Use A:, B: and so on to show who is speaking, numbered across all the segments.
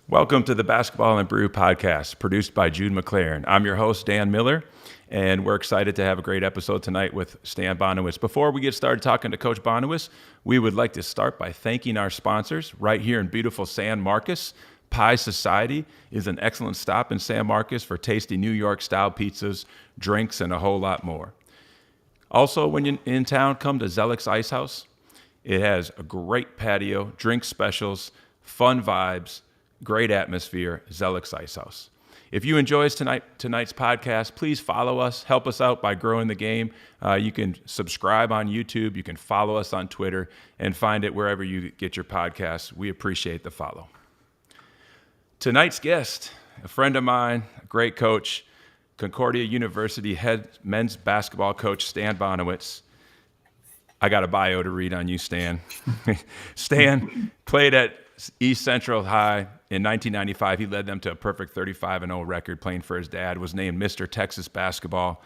A: Welcome to the Basketball and Brew podcast, produced by Jude McLaren. I'm your host, Dan Miller, and we're excited to have a great episode tonight with Stan Bonewitz. Before we get started talking to Coach Bonewitz, we would like to start by thanking our sponsors right here in beautiful San Marcos. Pie Society is an excellent stop in San Marcos for tasty New York-style pizzas, drinks, and a whole lot more. Also, when you're in town, come to Zellick's Ice House. It has a great patio, drink specials, fun vibes, great atmosphere, Zellick's Ice House. If you enjoy tonight's podcast, please follow us. Help us out by growing the game. You can subscribe on YouTube. You can follow us on Twitter and find it wherever you get your podcasts. We appreciate the follow. Tonight's guest, a friend of mine, a great coach, Concordia University head men's basketball coach, Stan Bonewitz. I got a bio to read on you, Stan. Stan played at East Central High in 1995. He led them to a perfect 35-0 record playing for his dad, was named Mr. Texas Basketball,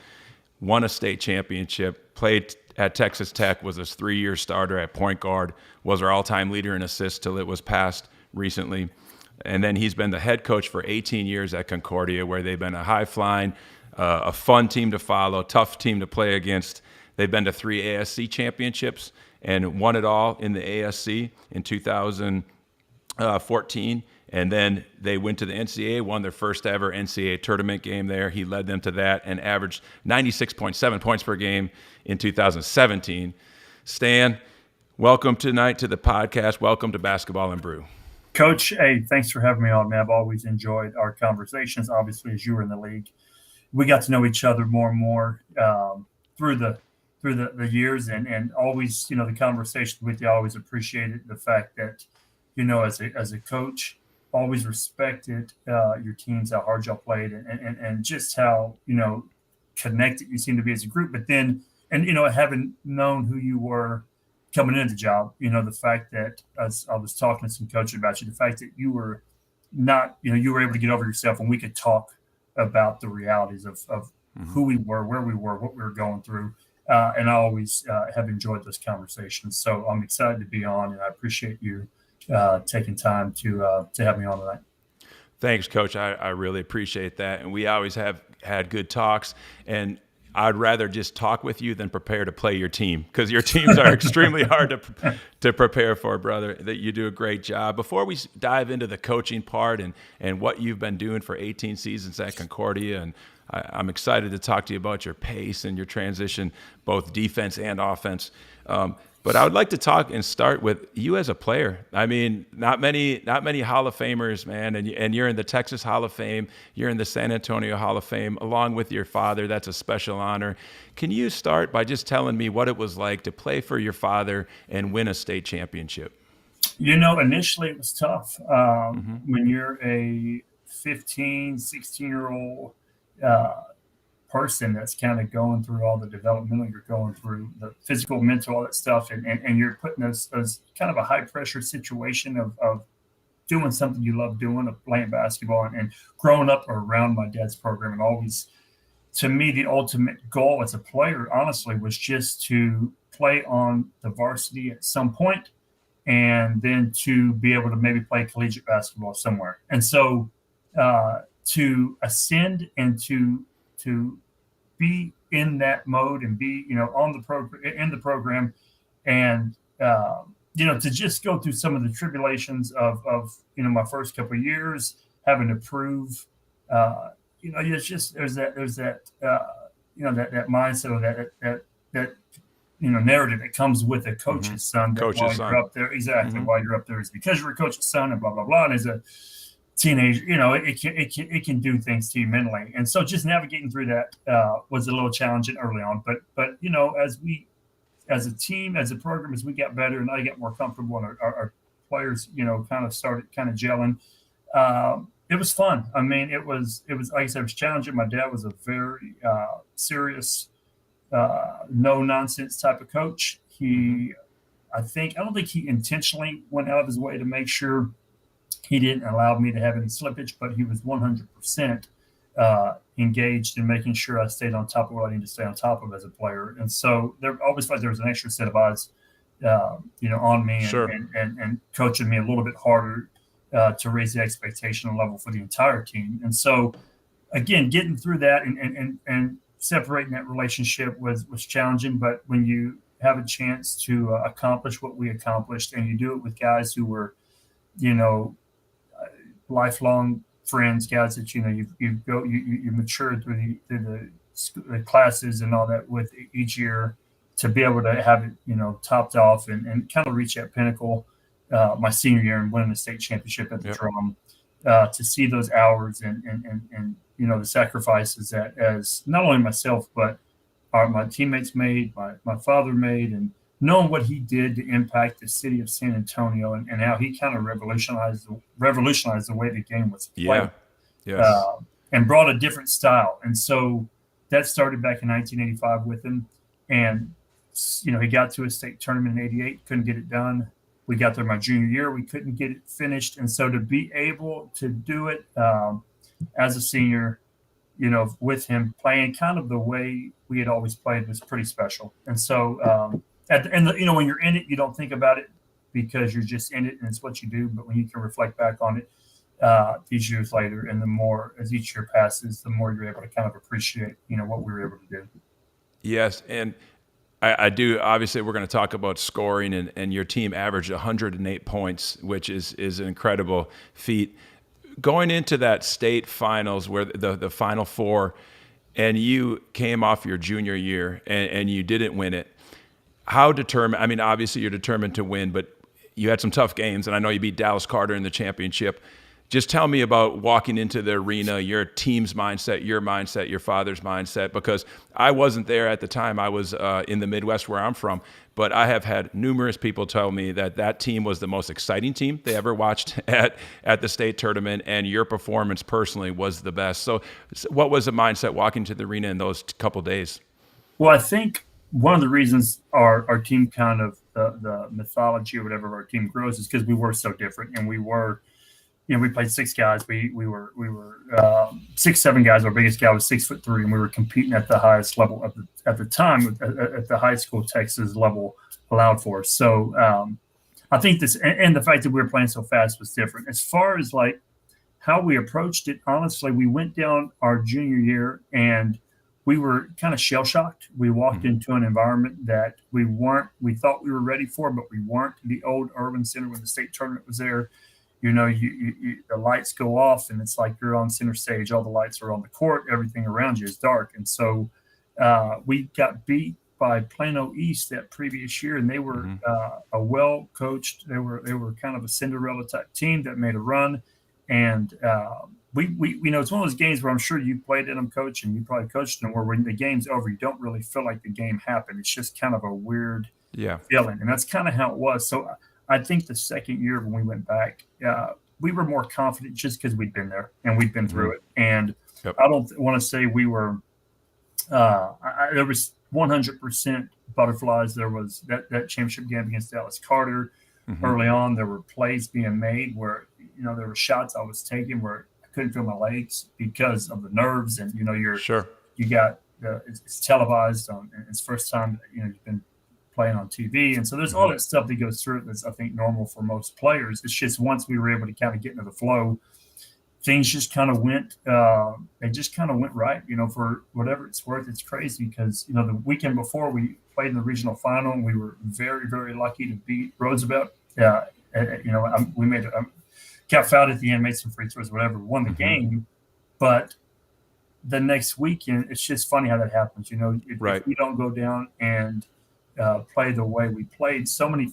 A: won a state championship, played at Texas Tech, was a 3-year starter at point guard, was our all-time leader in assists till it was passed recently. And then he's been the head coach for 18 years at Concordia, where they've been a high-flying, a fun team to follow, tough team to play against. They've been to 3 ASC championships and won it all in the ASC in 2014. And then they went to the NCAA, won their first ever NCAA tournament game there. He led them to that and averaged 96.7 points per game in 2017. Stan, welcome tonight to the podcast. Welcome to Basketball and Brew.
B: Coach, hey, thanks for having me on, man. I've always enjoyed our conversations. Obviously, as you were in the league, we got to know each other more and more through the years, and always, the conversation with you. I always appreciated the fact that, as a coach, always respected your teams, how hard y'all played, and just how connected you seem to be as a group. But then, having known who you were coming into the job, the fact that, as I was talking to some coaches about you, the fact that you were not, you were able to get over yourself, and we could talk about the realities of who we were, where we were, what we were going through. And I always have enjoyed those conversations. So I'm excited to be on, and I appreciate you taking time to have me on tonight.
A: Thanks, Coach. I really appreciate that. And we always have had good talks. And I'd rather just talk with you than prepare to play your team, because your teams are extremely hard to prepare for, brother. That you do a great job. Before we dive into the coaching part and what you've been doing for 18 seasons at Concordia, and I'm excited to talk to you about your pace and your transition, both defense and offense. But I would like to talk and start with you as a player. I mean, not many Hall of Famers, man, and you're in the Texas Hall of Fame, you're in the San Antonio Hall of Fame, along with your father. That's a special honor. Can you start by just telling me what it was like to play for your father and win a state championship?
B: Initially it was tough. When you're a 15, 16-year-old person that's kind of going through all the developmental, you're going through the physical, mental, all that stuff, and you're putting those kind of a high pressure situation of doing something you love doing, of playing basketball, and growing up around my dad's program. And always, to me, the ultimate goal as a player, honestly, was just to play on the varsity at some point, and then to be able to maybe play collegiate basketball somewhere. And so to ascend and to be in that mode and be, on the in the program, and to just go through some of the tribulations of my first couple of years, having to prove, it's just there's that that mindset of that narrative that comes with a coach's son. You're up there, exactly. While you're up there is because you're a coach's son, and blah blah blah. And as a teenager, it can do things to you mentally, and so just navigating through that was a little challenging early on. But as a team, as a program, as we got better and I got more comfortable, and our players, kind of started kind of gelling, it was fun. I mean, it was like I said, it was challenging. My dad was a very serious, no nonsense type of coach. I don't think he intentionally went out of his way to make sure he didn't allow me to have any slippage, but he was 100% engaged in making sure I stayed on top of what I need to stay on top of as a player. And so there always felt like there was an extra set of eyes, on me,
A: Sure.
B: and coaching me a little bit harder to raise the expectation level for the entire team. And so, again, getting through that and separating that relationship was challenging. But when you have a chance to accomplish what we accomplished, and you do it with guys who were, you know, lifelong friends, guys that you mature through the classes and all that with each year, to be able to have it, you know, topped off and kind of reach that pinnacle my senior year and winning the state championship at the Drum, to see those hours and you know, the sacrifices that, as not only myself but my teammates made, my father made, and knowing what he did to impact the city of San Antonio, and how he kind of revolutionized the way the game was played.
A: Yes.
B: And brought a different style. And so that started back in 1985 with him. And, you know, he got to a state tournament in 88, couldn't get it done. We got there my junior year, we couldn't get it finished. And so to be able to do it as a senior, you know, with him playing kind of the way we had always played, was pretty special. And so at the end, you know, when you're in it, you don't think about it because you're just in it and it's what you do. But when you can reflect back on it these years later, and the more as each year passes, the more you're able to kind of appreciate, you know, what we were able to do.
A: Yes, and I do. Obviously, we're going to talk about scoring, and your team averaged 108 points, which is an incredible feat. Going into that state finals, where the Final Four, and you came off your junior year and you didn't win it. How determined? I mean, obviously you're determined to win, but you had some tough games, and I know you beat Dallas Carter in the championship. Just tell me about walking into the arena, your team's mindset, your father's mindset, because I wasn't there at the time. I was in the Midwest where I'm from, but I have had numerous people tell me that team was the most exciting team they ever watched at the state tournament, and your performance personally was the best. So what was the mindset walking to the arena in those couple days?
B: Well, I think one of the reasons our team kind of, the mythology or whatever of our team grows, is because we were so different, and we were, you know, we played six guys. We were 6'7" guys. Our biggest guy was 6'3", and we were competing at the highest level at the time at the high school Texas level allowed for us. So I think this, and the fact that we were playing so fast was different. As far as like how we approached it, honestly, we went down our junior year and we were kind of shell shocked. We walked into an environment that we thought we were ready for, but we weren't. The old Urban Center when the state tournament was there. You know, the lights go off and it's like you're on center stage. All the lights are on the court. Everything around you is dark. And so we got beat by Plano East that previous year, and they were a well-coached. They were kind of a Cinderella type team that made a run. And we you know, it's one of those games where I'm sure you played in them, Coach, and you probably coached them, where when the game's over, you don't really feel like the game happened. It's just kind of a weird feeling. And that's kind of how it was. So I think the second year when we went back, we were more confident just because we'd been there and we'd been through it. And I don't want to say we were there was 100% butterflies. There was that championship game against Dallas Carter. Early on, there were plays being made where, you know, there were shots I was taking where I couldn't feel my legs because of the nerves. And, you know, you got it's televised and it's first time, you know, you've been playing on TV. And so there's all that stuff that goes through it that's, I think, normal for most players. It's just once we were able to kind of get into the flow, things just kind of went right, you know, for whatever it's worth. It's crazy because, you know, the weekend before we played in the regional final, and we were very, very lucky to beat Roosevelt. You know, we made kept out at the end, made some free throws, whatever, won the game. But the next weekend, it's just funny how that happens. You know, if you don't go down and play the way we played, so many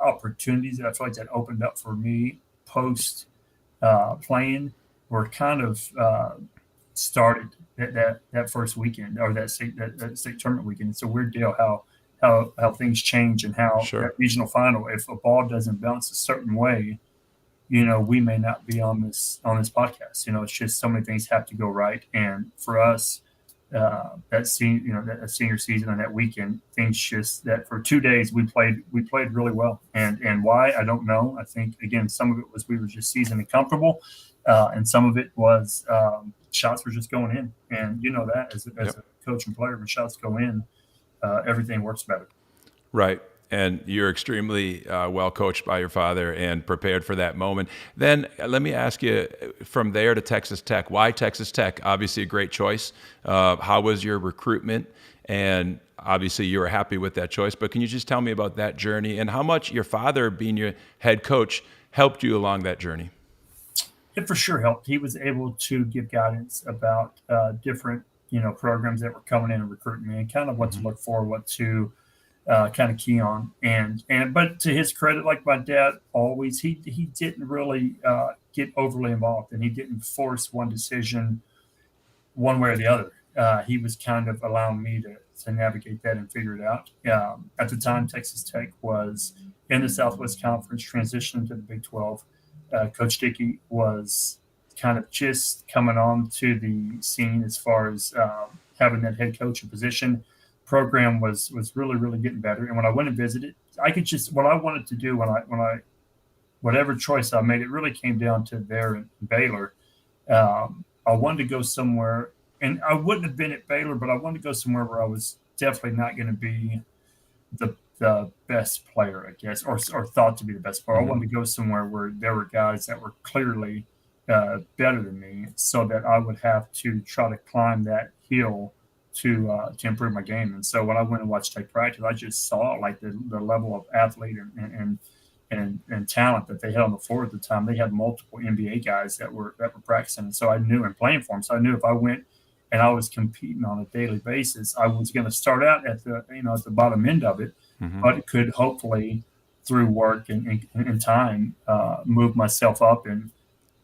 B: opportunities that I feel like that opened up for me post playing were kind of started that first weekend, or that state tournament weekend. It's a weird deal how things change, and how that regional final, if a ball doesn't bounce a certain way, you know, we may not be on this podcast. You know, it's just so many things have to go right. And for us, that senior season and that weekend, things just that for 2 days we played really well. And why, I don't know. I think again, some of it was we were just seasoned and comfortable, and some of it was shots were just going in. And you know that as a coach and player, when shots go in, everything works better.
A: Right. And you're extremely well coached by your father and prepared for that moment. Then let me ask you, from there to Texas Tech, why Texas Tech? Obviously a great choice. How was your recruitment? And obviously you were happy with that choice, but can you just tell me about that journey and how much your father being your head coach helped you along that journey?
B: It for sure helped. He was able to give guidance about different, programs that were coming in and recruiting me, and kind of what to look for, what to kind of key on. But to his credit, like my dad always, he didn't really get overly involved, and he didn't force one decision one way or the other. He was kind of allowing me to navigate that and figure it out. At the time, Texas Tech was in the Southwest Conference, transitioning to the Big 12. Coach Dickey was kind of just coming on to the scene as far as having that head coaching position. Program was really, really getting better. And when I went and visited, I could just, what I wanted to do whatever choice I made, it really came down to there in Baylor. I wanted to go somewhere, and I wouldn't have been at Baylor, but I wanted to go somewhere where I was definitely not going to be the best player, I guess, or thought to be the best player. I wanted to go somewhere where there were guys that were clearly better than me, so that I would have to try to climb that hill to improve my game. And so when I went and watched Tech practice, I just saw like the level of athlete and talent that they had on the floor at the time. They had multiple NBA guys that were practicing, and so I knew, and playing for them. So I knew if I went and I was competing on a daily basis, I was going to start out at the bottom end of it, but it could hopefully through work and time move myself up, and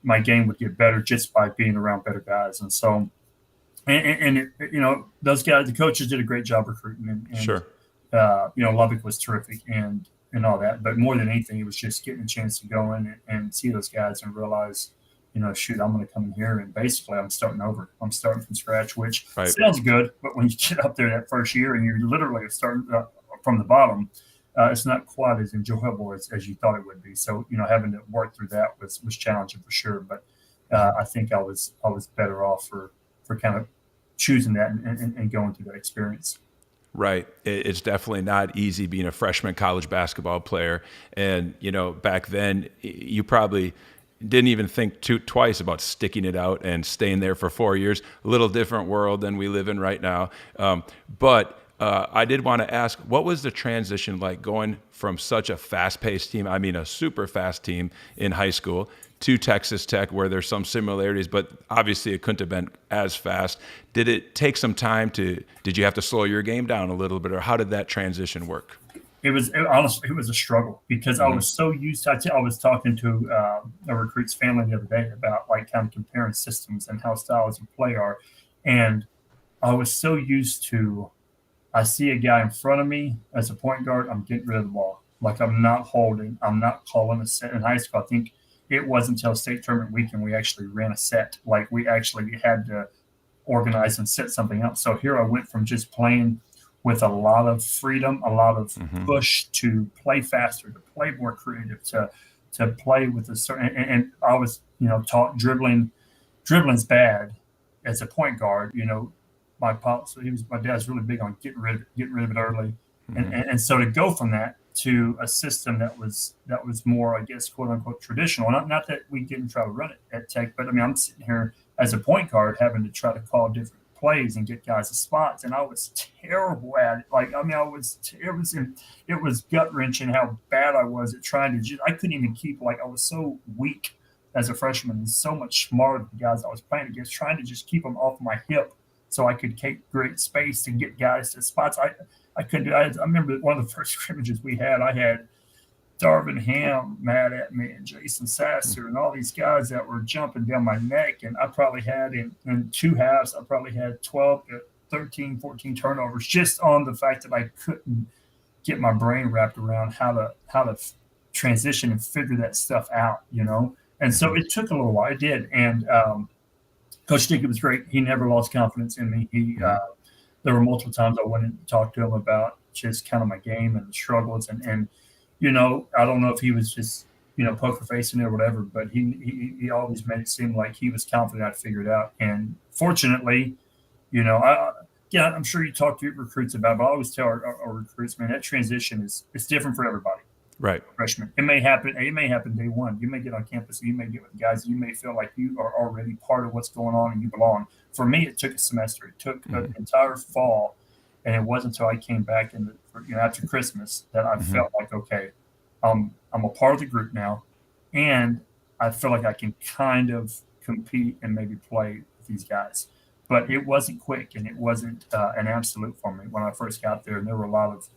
B: my game would get better just by being around better guys. And so, those guys, the coaches did a great job recruiting, and
A: Sure.
B: Lubbock was terrific and all that. But more than anything, it was just getting a chance to go in and see those guys and realize, shoot, I'm going to come in here and basically I'm starting over. I'm starting from scratch, which sounds good. But when you get up there that first year and you're literally starting from the bottom, it's not quite as enjoyable as you thought it would be. So, having to work through that was challenging for sure. But I think I was better off for kind of choosing that and going through that experience.
A: Right. It's definitely not easy being a freshman college basketball player. And, back then you probably didn't even think twice about sticking it out and staying there for 4 years. A little different world than we live in right now. But I did want to ask, what was the transition like going from such a fast-paced team, a super fast team in high school, to Texas Tech, where there's some similarities, but obviously it couldn't have been as fast. Did it take some time did you have to slow your game down a little bit, or how did that transition work?
B: Honestly, it was a struggle because I was so used to, I was talking to a recruit's family the other day about like kind of comparing systems and how styles of play are. And I was so used to, I see a guy in front of me as a point guard, I'm getting rid of the ball. Like I'm not holding, I'm not calling a set. In high school, I think it wasn't until state tournament weekend we actually ran a set. Like we actually had to organize and set something up. So here I went from just playing with a lot of freedom, a lot of push, to play faster, to play more creative, to play with a certain, and I was, taught dribbling's bad as a point guard. My dad's really big on getting rid of it early. And so to go from that to a system that was more, I guess, quote unquote traditional, not that we didn't try to run it at Tech, but I'm sitting here as a point guard having to try to call different plays and get guys to spots, and I was terrible at it. It was gut wrenching how bad I was at trying to I couldn't even keep, I was so weak as a freshman and so much smarter than the guys I was playing against, trying to just keep them off my hip so I could take great space and get guys to spots. I couldn't do it. I remember one of the first scrimmages we had, I had Darvin Ham mad at me and Jason Sasser and all these guys that were jumping down my neck. And I probably had in two halves, I probably had 12 to 13, 14 turnovers just on the fact that I couldn't get my brain wrapped around how to transition and figure that stuff out, And so it took a little while. It did. And Coach Dickey was great. He never lost confidence in me. There were multiple times I went and talked to him about just kind of my game and the struggles. And I don't know if he was just, poker facing it or whatever, but he always made it seem like he was confident I'd figure it out. And fortunately, I yeah, I'm sure you talk to your recruits about it, but I always tell our recruits, man, that transition it's different for everybody.
A: Right.
B: Freshman. It may happen day one. You may get on campus, you may get with guys, you may feel like you are already part of what's going on and you belong. For me, it took a semester. It took an entire fall, and it wasn't until I came back after Christmas that I felt like, okay, I'm a part of the group now, and I feel like I can kind of compete and maybe play with these guys. But it wasn't quick, and it wasn't an absolute for me when I first got there. And there were a lot of,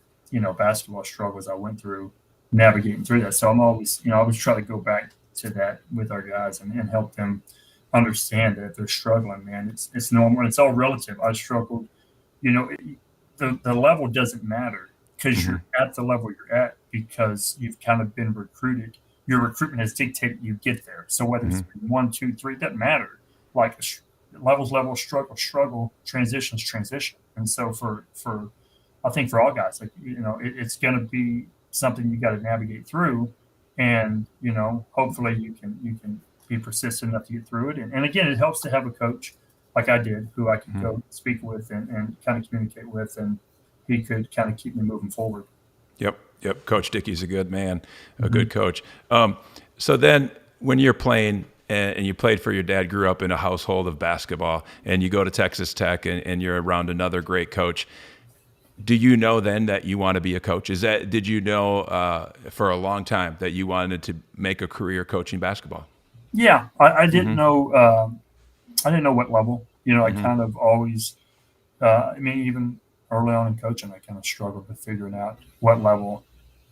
B: basketball struggles I went through navigating through that. So I'm always, I always try to go back to that with our guys and help them understand that if they're struggling, man, it's normal. It's all relative. I struggled, the level doesn't matter because you're at the level you're at because you've kind of been recruited. Your recruitment has dictated you get there. So whether it's 1, 2, 3, it doesn't matter. Like level, struggle, transition. And so I think for all guys, like, it's going to be something you got to navigate through, and hopefully you can be persistent enough to get through it. And again, it helps to have a coach like I did, who I could go speak with and kind of communicate with, and he could kind of keep me moving forward.
A: Yep. Coach Dickey's a good man, a good coach. So then when you're playing, and you played for your dad, grew up in a household of basketball, and you go to Texas Tech and you're around another great coach, do you know then that you want to be a coach? Did you know for a long time that you wanted to make a career coaching basketball?
B: Yeah, I didn't know. I didn't know what level. I kind of always. Even early on in coaching, I kind of struggled with figuring out what level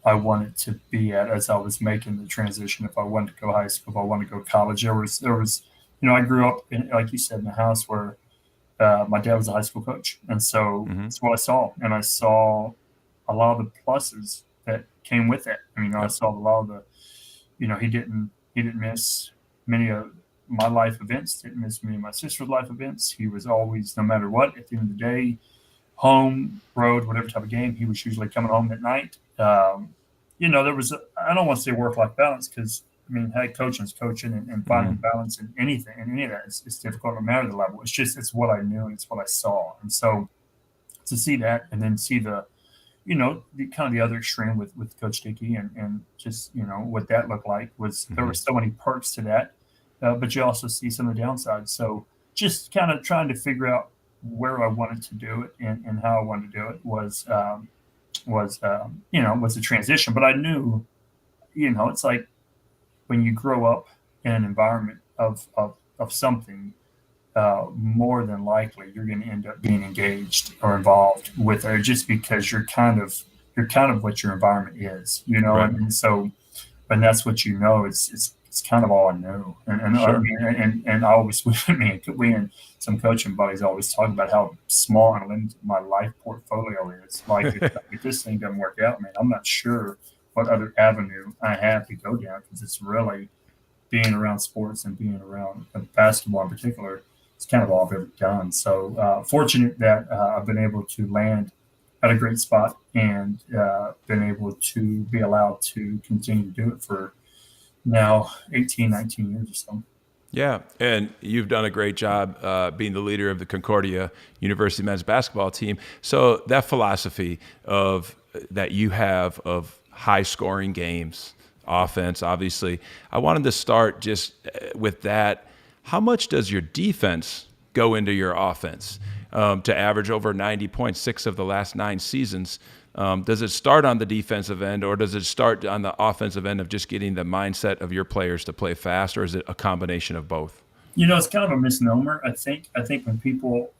B: I wanted to be at as I was making the transition. If I wanted to go high school, if I wanted to go college, there was. I grew up like you said, in a house where my dad was a high school coach, and so that's what I saw. And I saw a lot of the pluses that came with it. I saw a lot of the, he didn't miss many of my life events, didn't miss many of my sister's life events. He was always, no matter what, at the end of the day, home, road, whatever type of game, he was usually coming home at night. There was, I don't want to say work-life balance because, head coaching is coaching, and finding balance in anything, and any of that is difficult no matter the level. It's what I knew and it's what I saw. And so to see that and then see the kind of the other extreme with Coach Dickey and just, what that looked like was there were so many perks to that, but you also see some of the downsides. So just kind of trying to figure out where I wanted to do it and how I wanted to do it was a transition. But I knew, it's like when you grow up in an environment of something, more than likely you're going to end up being engaged or involved with it, just because you're kind of what your environment is,
A: Right.
B: And that's what it's kind of all I knew.
A: Sure.
B: And I always, we and some coaching buddies always talk about how small and limited my life portfolio is. Like if this thing doesn't work out, man, I'm not sure what other avenue I have to go down, because it's really being around sports and being around basketball in particular. It's kind of all I've ever done. So fortunate that I've been able to land at a great spot and been able to be allowed to continue to do it for now 18, 19 years or so.
A: Yeah, and you've done a great job being the leader of the Concordia University men's basketball team. So that philosophy that you have of high-scoring games, offense, obviously, I wanted to start just with that. How much does your defense go into your offense to average over 90 points 6 of the last 9 seasons? Does it start on the defensive end, or does it start on the offensive end of just getting the mindset of your players to play fast, or is it a combination of both?
B: It's kind of a misnomer. I think when people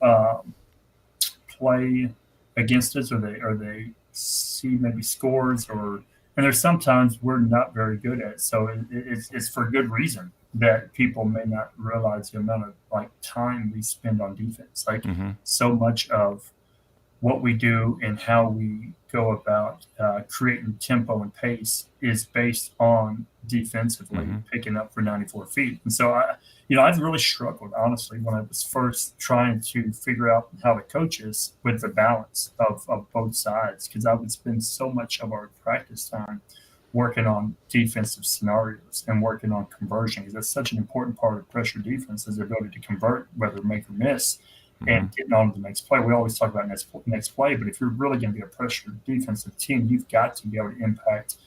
B: play against us, or they see maybe scores, and there's sometimes we're not very good at it. So it's for good reason that people may not realize the amount of time we spend on defense. So much of what we do and how we go about creating tempo and pace is based on defensively picking up for 94 feet. And so I've really struggled, honestly, when I was first trying to figure out how to coach us with the balance of both sides, because I would spend so much of our practice time working on defensive scenarios and working on conversion, because that's such an important part of pressure defense, is the ability to convert, whether make or miss. and getting on to the next play. We always talk about next play, but if you're really going to be a pressure defensive team, you've got to be able to impact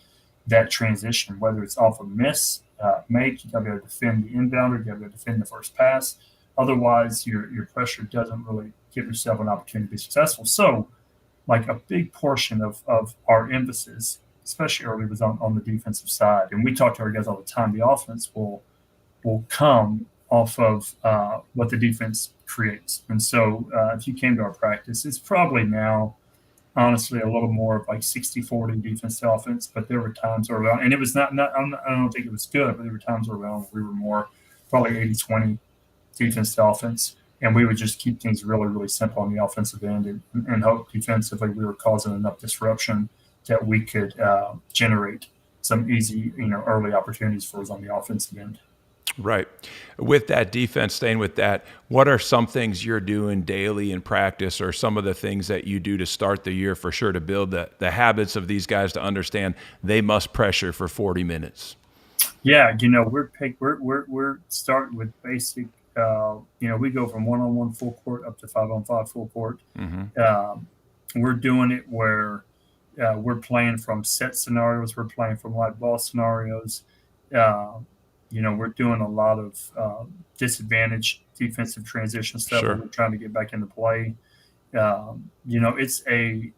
B: that transition, whether it's off a miss, make, you got to be able to defend the inbounder, you got to be able to defend the first pass. Otherwise, your pressure doesn't really give yourself an opportunity to be successful. So, like a big portion of our emphasis, especially early, was on the defensive side. And we talk to our guys all the time. The offense will come off of what the defense creates. And so if you came to our practice, it's probably now, honestly, a little more of like 60-40 defense to offense. But there were times early on, and it was not I don't think it was good, but there were times early on we were more probably 80-20 defense to offense. And we would just keep things really, really simple on the offensive end and hope defensively we were causing enough disruption that we could generate some easy, early opportunities for us on the offensive end.
A: Right. With that defense, staying with that, what are some things you're doing daily in practice, or some of the things that you do to start the year for sure to build the habits of these guys to understand they must pressure for 40 minutes?
B: Yeah, we're starting with basic. We go from 1-on-1 full court up to 5-on-5 full court. We're doing it where we're playing from set scenarios. We're playing from live ball scenarios. We're doing a lot of disadvantage defensive transition stuff.
A: Sure.
B: We're trying to get back into play. It's a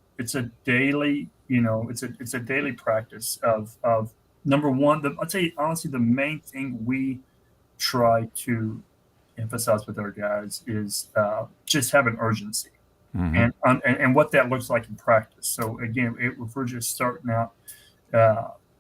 B: daily, it's a daily practice of number one. I'll tell you honestly, the main thing we try to emphasize with our guys is just having urgency, and what that looks like in practice. So again, if we're just starting out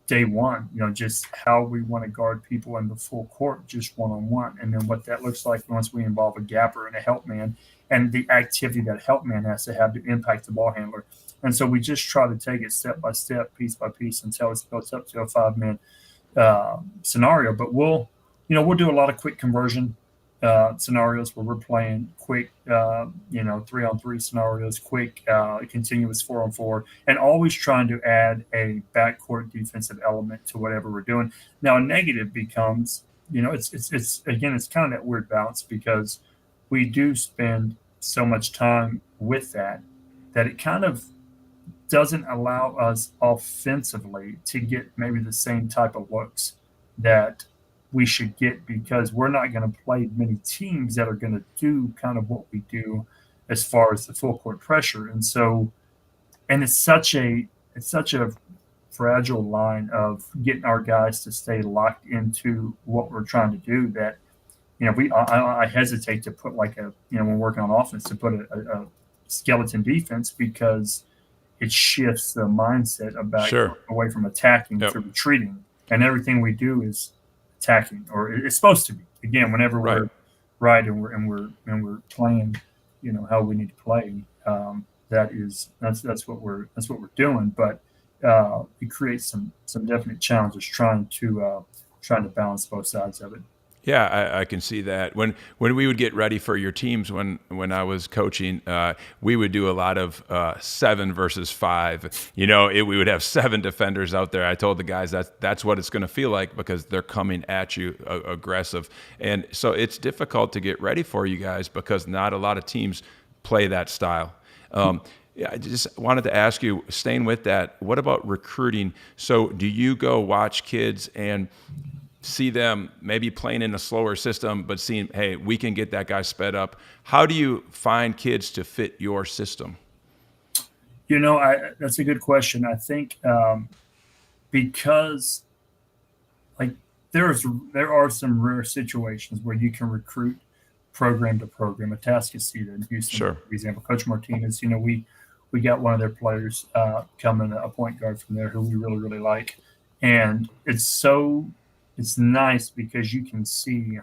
B: day one, just how we want to guard people in the full court, just one-on-one, and then what that looks like once we involve a gapper and a help man, and the activity that help man has to have to impact the ball handler. And so we just try to take it step by step, piece by piece, until it goes up to a 5-man scenario. But we'll do a lot of quick conversion scenarios where we're playing quick, 3-on-3 scenarios, quick, continuous 4-on-4, and always trying to add a backcourt defensive element to whatever we're doing. Now, a negative becomes, it's kind of that weird balance, because we do spend so much time with that it kind of doesn't allow us offensively to get maybe the same type of looks that we should get, because we're not going to play many teams that are going to do kind of what we do as far as the full court pressure. And so, and it's such a fragile line of getting our guys to stay locked into what we're trying to do that, I hesitate to put like when we're working on offense, to put a skeleton defense, because it shifts the mindset about away from attacking to retreating, and everything we do is attacking, or it's supposed to be. Again, whenever we're right and we're playing, how we need to play. That's what we're doing. But it creates some definite challenges trying to balance both sides of it.
A: Yeah, I can see that. When we would get ready for your teams, when I was coaching, we would do a lot of 7 versus 5. We would have 7 defenders out there. I told the guys that's what it's going to feel like, because they're coming at you aggressive. And so it's difficult to get ready for you guys, because not a lot of teams play that style. I just wanted to ask you, staying with that, what about recruiting? So do you go watch kids and see them maybe playing in a slower system, but seeing, hey, we can get that guy sped up? How do you find kids to fit your system?
B: That's a good question. I think because there are some rare situations where you can recruit program to program. Atascocita in Houston, for example, Coach Martinez, we got one of their players coming, a point guard from there, who we really, really like. And it's nice because you can see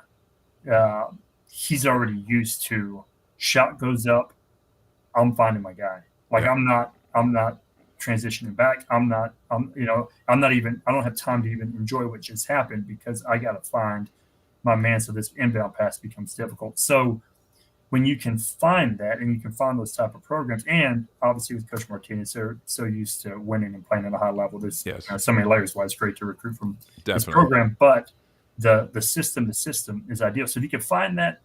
B: he's already used to shot goes up, I'm finding my guy. I'm not transitioning back. I don't have time to even enjoy what just happened, because I got to find my man. So this inbound pass becomes difficult. So when you can find that, and you can find those type of programs, and obviously with Coach Martinez, they're so used to winning and playing at a high level. There's so many layers why it's great to recruit from this program. But the system is ideal. So if you can find that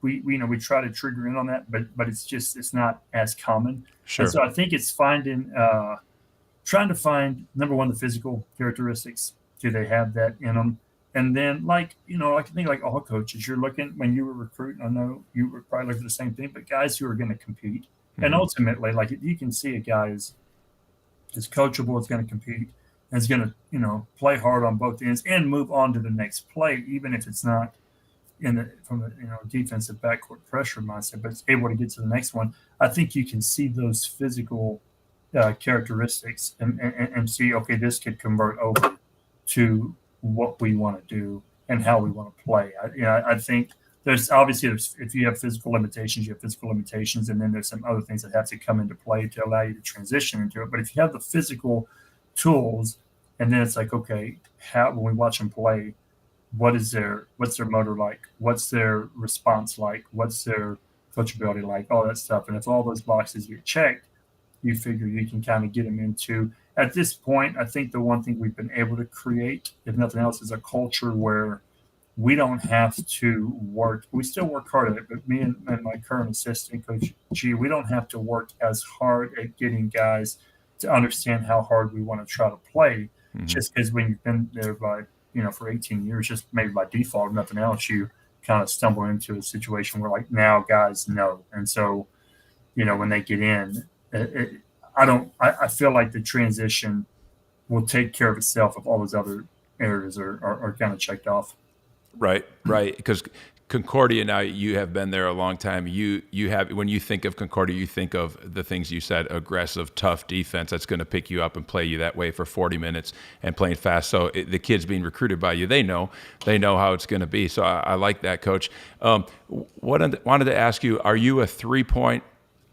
B: we try to trigger in on that, but it's not as common.
A: Sure.
B: And so I think it's trying to find, number one, the physical characteristics. Do they have that in them? And then, I think like all coaches, you're looking, when you were recruiting, I know you were probably looking at the same thing, but guys who are going to compete. And ultimately, like, if you can see a guy is coachable, is going to compete, and is going to, play hard on both ends and move on to the next play, even if it's not from the defensive backcourt pressure mindset, but it's able to get to the next one. I think you can see those physical characteristics and see, okay, this could convert over to what we want to do and how we want to play. I think there's if you have physical limitations, you have physical limitations, and then there's some other things that have to come into play to allow you to transition into it. But if you have the physical tools, and then it's like, okay, when we watch them play, what's their motor like? What's their response like? What's their coachability like? All that stuff. And if all those boxes get checked, you figure you can kind of get them into. At this point, I think the one thing we've been able to create, if nothing else, is a culture where we don't have to work. We still work hard at it, but me and my current assistant, Coach G, we don't have to work as hard at getting guys to understand how hard we want to try to play. Just because when you've been there for 18 years, just maybe by default, if nothing else, you kind of stumble into a situation where, like, now guys know. And so, when they get in, I feel like the transition will take care of itself if all those other areas are kind of checked off.
A: Right. Because Concordia, now you have been there a long time. You have, when you think of Concordia, you think of the things you said: aggressive, tough defense that's going to pick you up and play you that way for 40 minutes and playing fast. So the kids being recruited by you, they know how it's going to be. So I like that, Coach. Wanted to ask you: are you a 3-point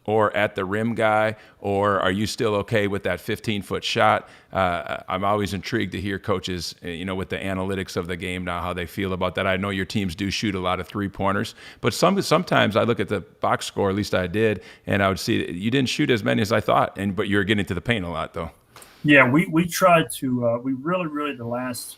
A: or at the rim guy, or are you still okay with that 15-foot shot? I'm always intrigued to hear coaches, with the analytics of the game now, how they feel about that. I know your teams do shoot a lot of 3-pointers, but sometimes I look at the box score, at least I did, and I would see that you didn't shoot as many as I thought, but you're getting to the paint a lot, though.
B: Yeah, we tried to. We really the last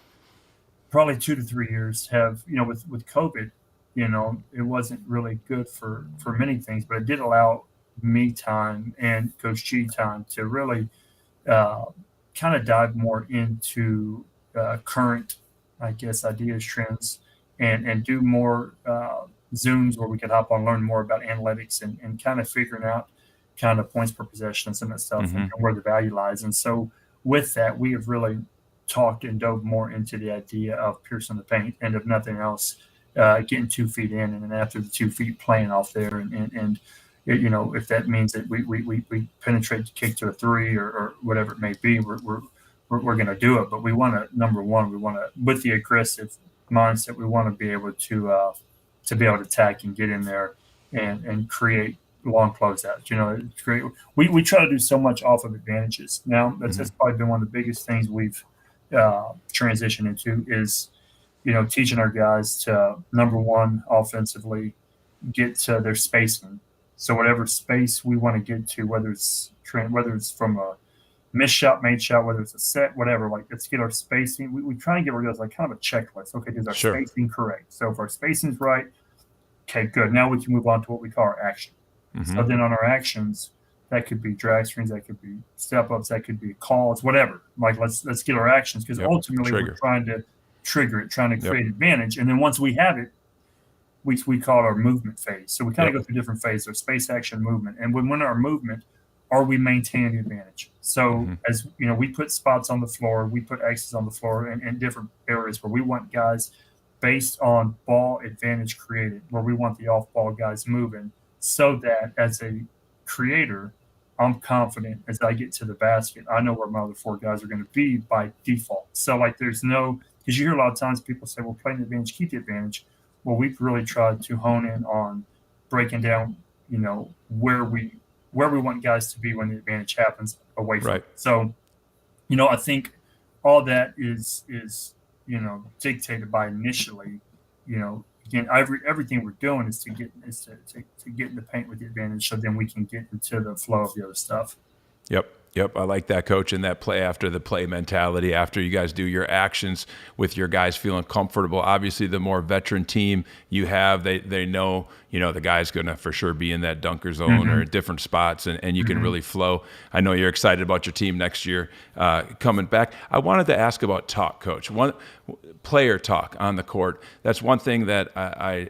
B: probably 2 to 3 years have, with COVID, it wasn't really good for many things, but it did allow me time and Coach G time to really kind of dive more into current, I guess, ideas, trends, and do more Zooms where we could hop on, learn more about analytics and kind of figuring out kind of points per possession and some of that stuff and where the value lies. And so with that, we have really talked and dove more into the idea of piercing the paint, and if nothing else, getting 2 feet in, and then after the 2 feet, playing off there and if that means that we penetrate the kick to a 3 or whatever it may be, we're going to do it. But we want to, number one, with the aggressive mindset, we want to be able to be able to attack and get in there and create long closeouts. Create. We try to do so much off of advantages. Now that's probably been one of the biggest things we've transitioned into is teaching our guys to, number one, offensively, get to their spacing. So whatever space we want to get to, whether it's from a missed shot, made shot, whether it's a set, whatever, like, let's get our spacing. We try and give our guys like kind of a checklist. Okay, is our spacing correct? So if our spacing's right, okay, good. Now we can move on to what we call our action. So then on our actions, that could be drag screens, that could be step ups, that could be calls, whatever. Like, let's get our actions, because ultimately we're trying to trigger it, trying to create advantage. And then once we have it, we call it our movement phase. So we kind of go through different phases: our space, action, movement. And when our movement, are we maintaining the advantage? So as we put spots on the floor, we put X's on the floor in different areas where we want guys based on ball advantage created, where we want the off-ball guys moving, so that as a creator, I'm confident as I get to the basket, I know where my other 4 guys are going to be by default. So, like, there's no, because you hear a lot of times people say, well, play the advantage, keep the advantage. Well, we've really tried to hone in on breaking down, where we want guys to be when the advantage happens away from it. So, I think all that is dictated by initially, again, everything we're doing is to get in the paint with the advantage, so then we can get into the flow of the other stuff.
A: Yep. I like that, Coach, and that play after the play mentality after you guys do your actions with your guys feeling comfortable. Obviously, the more veteran team you have, they know, the guy's going to for sure be in that dunker zone or different spots, and you can really flow. I know you're excited about your team next year coming back. I wanted to ask about talk, Coach. One player talk on the court. That's one thing that I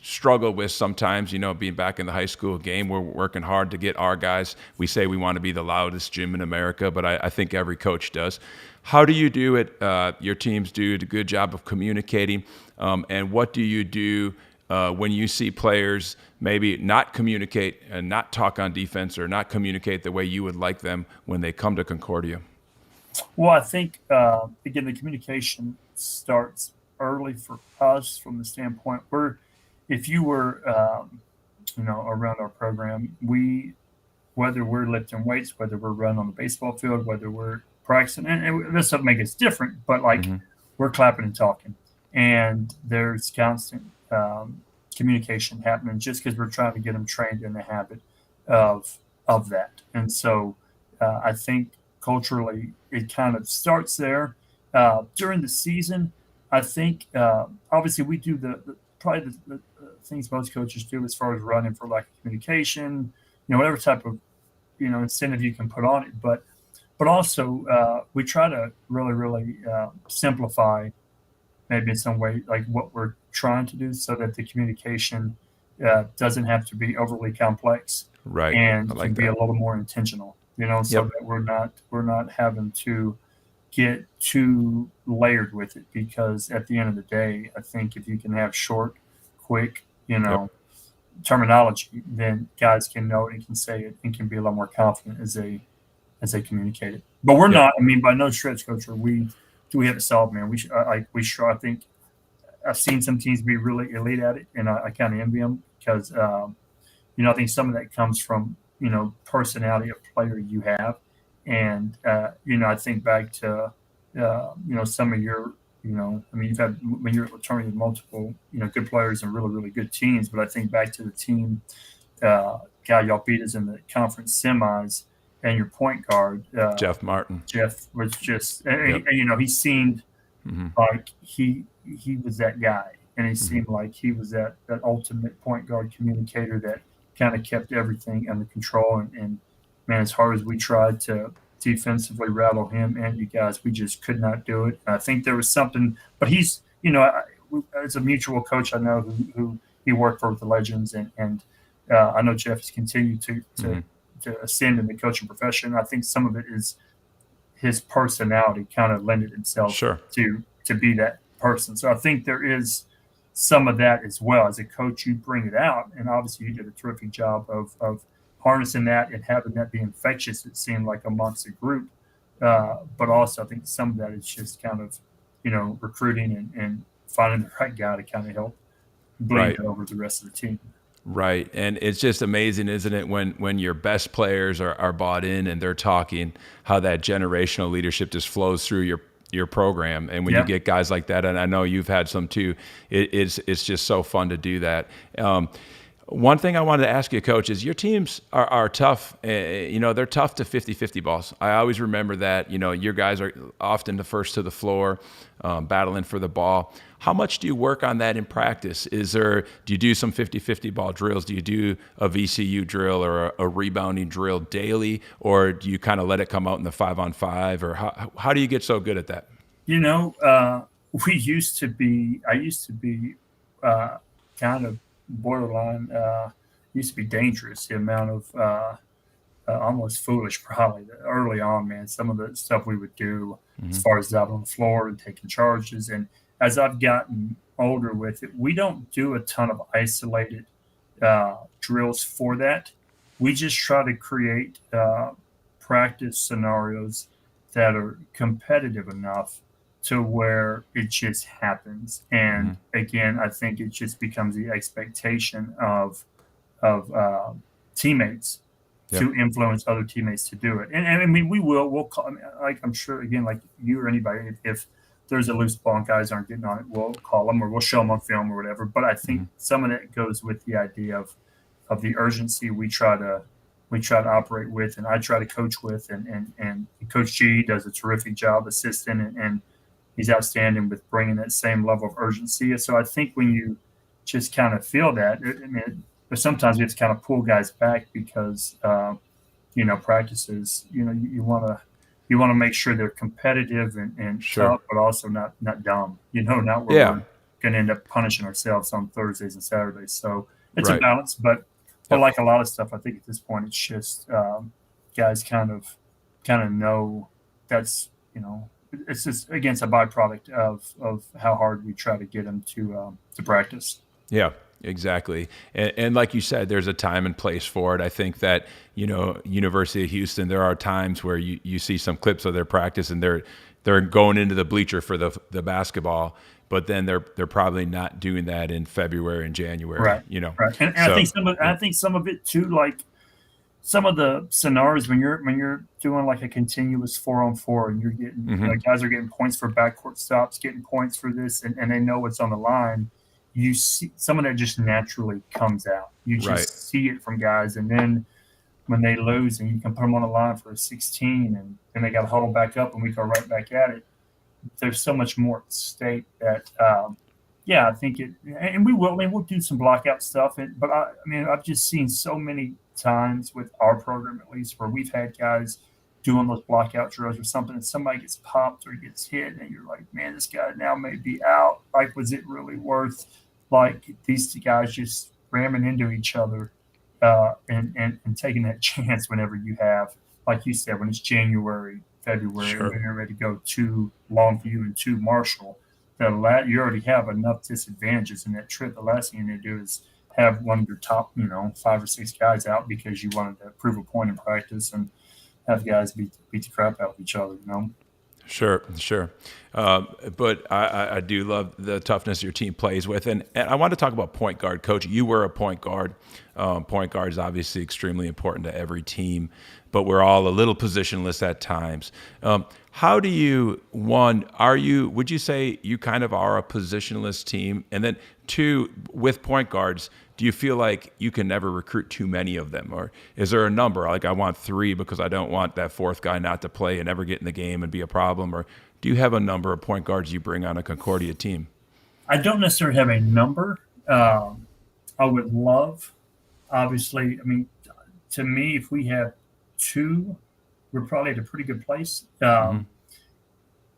A: struggle with sometimes, being back in the high school game. We're working hard to get our guys. We say we want to be the loudest gym in America, but I think every coach does. How do you do it? Your teams do a good job of communicating. And what do you do when you see players maybe not communicate and not talk on defense or not communicate the way you would like them when they come to Concordia?
B: Well, I think, again, the communication starts early for us from the standpoint if you were, around our program, whether we're lifting weights, whether we're running on the baseball field, whether we're practicing, and this doesn't make us different, but we're clapping and talking, and there's constant communication happening just because we're trying to get them trained in the habit of that. And so I think culturally it kind of starts there. During the season, I think obviously we do probably the things most coaches do as far as running for lack of communication, whatever type of incentive you can put on it, but also we try to really simplify maybe in some way like what we're trying to do so that the communication doesn't have to be overly complex,
A: right?
B: And
A: like
B: can be a little more intentional, so that we're not having to get too layered with it, because at the end of the day, I think if you can have short, quick, terminology, then guys can know it and can say it and can be a lot more confident as they communicate it. But we're not. I mean, by no stretch, Coach, we have it solved, man. I think I've seen some teams be really elite at it, and I kind of envy them because I think some of that comes from personality of player you have, and I think back to some of your you've had when you're returning multiple good players and really good teams, but I think back to the team y'all beat us in the conference semis, and your point guard
A: Jeff Martin.
B: Jeff was just and he seemed like he was that guy, and he seemed like he was that ultimate point guard communicator that kind of kept everything under control. And man, as hard as we tried to defensively rattle him and you guys, we just could not do it. I think there was something, but he's as a mutual coach I know who he worked for with the Legends, and I know Jeff has continued to ascend in the coaching profession. I think some of it is his personality kind of lended itself to be that person. So I think there is some of that as well. As a coach, you bring it out, and obviously you did a terrific job of harnessing that and having that be infectious, it seemed like, amongst the group. But also I think some of that is just kind of, recruiting and finding the right guy to kind of help bleed it over the rest of the team.
A: Right. And it's just amazing, isn't it, when your best players are bought in and they're talking, how that generational leadership just flows through your program. And when you get guys like that, and I know you've had some too, it's just so fun to do that. One thing I wanted to ask you, Coach, is your teams are tough. They're tough to 50-50 balls. I always remember that. Your guys are often the first to the floor, battling for the ball. How much do you work on that in practice? Do you do some 50-50 ball drills? Do you do a VCU drill or a rebounding drill daily, or do you kind of let it come out in the 5-on-5? Or how do you get so good at that?
B: I used to be kind of borderline. Used to be dangerous, the amount of almost foolish probably early on, man. Some of the stuff we would do as far as out on the floor and taking charges. And as I've gotten older with it, we don't do a ton of isolated drills for that. We just try to create practice scenarios that are competitive enough to where it just happens. And again, I think it just becomes the expectation of teammates to influence other teammates to do it. And I mean, we'll call, like, I'm sure, again, like you or anybody, if there's a loose ball and guys aren't getting on it, we'll call them or we'll show them on film or whatever. But I think some of that goes with the idea of the urgency we try to operate with, and I try to coach with, and Coach G does a terrific job assisting, and he's outstanding with bringing that same level of urgency. So I think when just kind of feel that. But sometimes we have to kind of pull guys back because practices. You want to make sure they're competitive and
A: Sure.
B: tough, but also not dumb. Not where
A: Yeah.
B: we're going to end up punishing ourselves on Thursdays and Saturdays. So it's a
A: Right.
B: balance, but
A: Yep.
B: like a lot of stuff, I think at this point it's just guys kind of know that's it's just against a byproduct of how hard we try to get them to practice.
A: Yeah, exactly. And like you said, there's a time and place for it. I think that, University of Houston, there are times where you see some clips of their practice and they're going into the bleacher for the basketball, but then they're probably not doing that in February and January.
B: Right. Right. And I think some of it too, like some of the scenarios when you're doing like a continuous 4-on-4 and you're getting guys are getting points for backcourt stops, getting points for this, and they know what's on the line. You see some of that just naturally comes out. You just see it from guys, and then when they lose and you can put them on the line for a 16 and they got to huddle back up and we go right back at it. There's so much more at stake that, I think it, and we will. I mean, we'll do some blockout stuff, but I've just seen so many times with our program, at least, where we've had guys doing those blockout drills or something, and somebody gets popped or gets hit, and you're like, man, this guy now may be out. Like, was it really worth these two guys just ramming into each other and taking that chance whenever you have, like you said, when it's January, February,
A: Sure.
B: when you're ready to go to Longview and to Marshall, you already have enough disadvantages in that trip. The last thing you need to do is have one of your top, 5 or 6 guys out because you wanted to prove a point in practice and have guys beat the crap out of each other,
A: Sure. But I do love the toughness your team plays with. And I want to talk about point guard. Coach, you were a point guard. Point guard is obviously extremely important to every team, but we're all a little positionless at times. How do you, would you say you kind of are a positionless team? And then 2, with point guards, do you feel like you can never recruit too many of them? Or is there a number? Like, I want 3 because I don't want that 4th guy not to play and never get in the game and be a problem? Or do you have a number of point guards you bring on a Concordia team?
B: I don't necessarily have a number. I would love, obviously, to me, if we have 2, we're probably at a pretty good place.